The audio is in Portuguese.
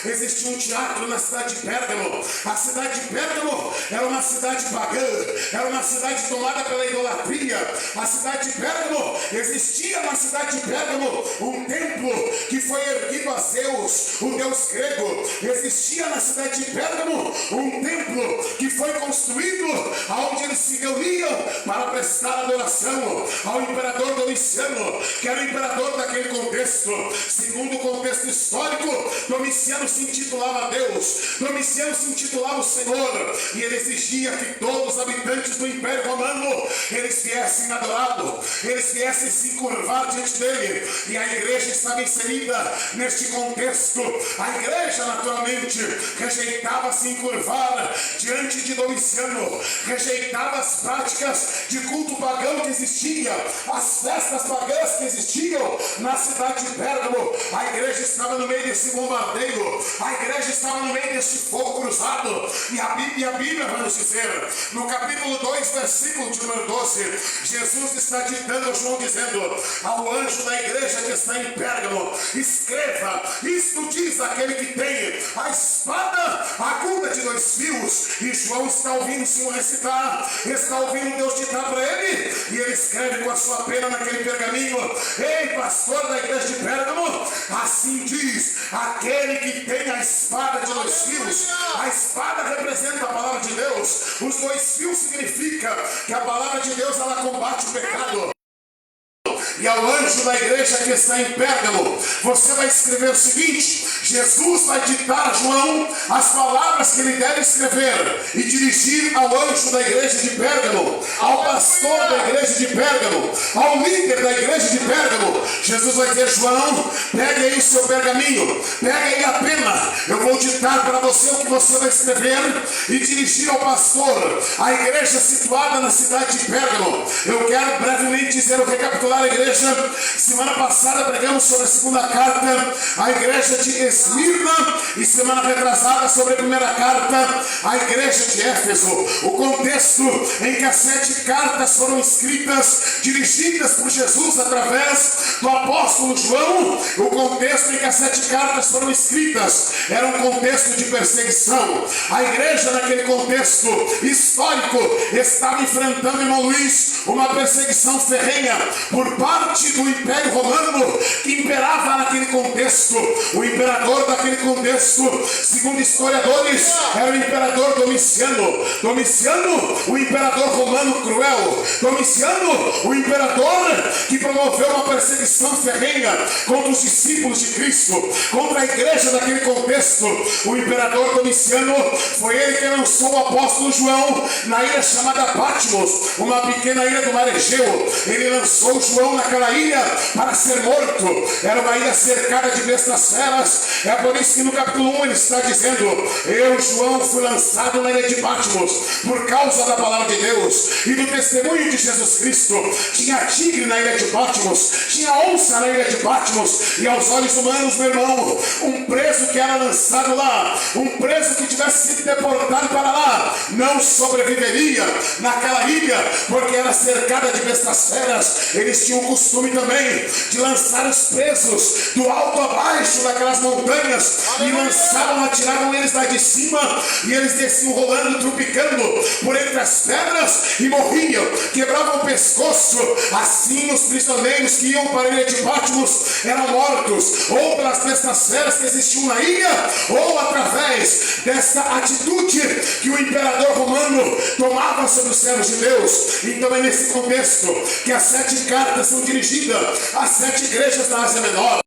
existia um teatro na cidade de Pérgamo. A cidade de Pérgamo era uma cidade pagã, era uma cidade tomada pela idolatria. A cidade de Pérgamo, existia na cidade de Pérgamo um templo que foi erguido a Zeus, o deus grego. Existia na cidade de Pérgamo um templo que foi construído onde eles se reuniam para prestar adoração ao imperador Domiciano, que era o imperador daquele contexto. Segundo o contexto histórico, Domiciano se intitulava Deus, Domiciano se intitulava o Senhor, e ele exigia que todos os habitantes do Império Romano eles viessem adorá-lo, eles viessem se curvar diante dele, e a igreja estava inserida neste contexto. A igreja naturalmente rejeitava se encurvar diante de Domiciano, rejeitava as práticas de culto pagão que existia, as festas pagãs que existiam na cidade de Pérgamo. A igreja estava no meio desse bombardeio, a igreja estava no meio desse fogo cruzado, e a Bíblia vai nos dizer, no capítulo 2, versículo de número 12, Jesus está ditando a João, dizendo ao anjo da igreja que está em Pérgamo: escreva, isto diz aquele que tem a espada aguda de 2 fios. E João está ouvindo o Senhor recitar, está ouvindo Deus ditar para ele, e ele escreve com a sua pena naquele pergaminho: ei, pastor da igreja de Pérgamo, assim diz aquele que tem a espada de 2 fios. A espada representa a palavra de Deus. Os 2 fios significa que a palavra de Deus ela combate o pecado. E ao anjo da igreja que está em Pérgamo, você vai escrever o seguinte: Jesus vai ditar a João as palavras que ele deve escrever e dirigir ao anjo da igreja de Pérgamo, ao pastor da igreja de Pérgamo, ao líder da igreja de Pérgamo. Jesus vai dizer: João, pegue aí o seu pergaminho, pegue aí a pena, eu vou ditar para você o que você vai escrever e dirigir ao pastor, a igreja situada na cidade de Pérgamo. Eu quero brevemente dizer, recapitular a igreja. Semana passada pregamos sobre a segunda carta à igreja de Esmirna, e semana retrasada sobre a primeira carta à igreja de Éfeso. O contexto em que as 7 cartas foram escritas, dirigidas por Jesus através do apóstolo João, o contexto em que as 7 cartas foram escritas era um contexto de perseguição. A igreja naquele contexto histórico estava enfrentando, irmão Luiz, uma perseguição ferrenha por parte do Império Romano que imperava naquele contexto. O imperador daquele contexto, segundo historiadores, era o imperador Domiciano. Domiciano, o imperador romano cruel. Domiciano, o imperador que promoveu uma perseguição ferrenha contra os discípulos de Cristo, contra a igreja daquele contexto. O imperador Domiciano foi ele que lançou o apóstolo João na ilha chamada Patmos, uma pequena ilha do mar Egeu. Ele lançou João naquela ilha para ser morto. Era uma ilha cercada de bestas feras. É por isso que no capítulo 1 ele está dizendo: eu, João, fui lançado na ilha de Patmos por causa da palavra de Deus e do testemunho de Jesus Cristo. Tinha tigre na ilha de Patmos, tinha onça na ilha de Patmos, e aos olhos humanos, meu irmão, um preso que era lançado lá, um preso que tivesse sido deportado para lá, não sobreviveria naquela ilha, porque era cercada de bestas feras. Eles tinham o costume também de lançar os presos do alto a baixo daquelas montanhas, e lançavam, atiravam eles lá de cima, e eles desciam rolando, trupicando por entre as pedras e morriam, quebravam o pescoço. Assim os prisioneiros que iam para a ilha de Patmos eram mortos, ou pelas bestas feras que existiam na ilha, ou através dessa atitude que o imperador romano tomava sobre os servos de Deus. Então é nesse contexto que as 7 cartas são dirigidas às 7 igrejas da Ásia Menor.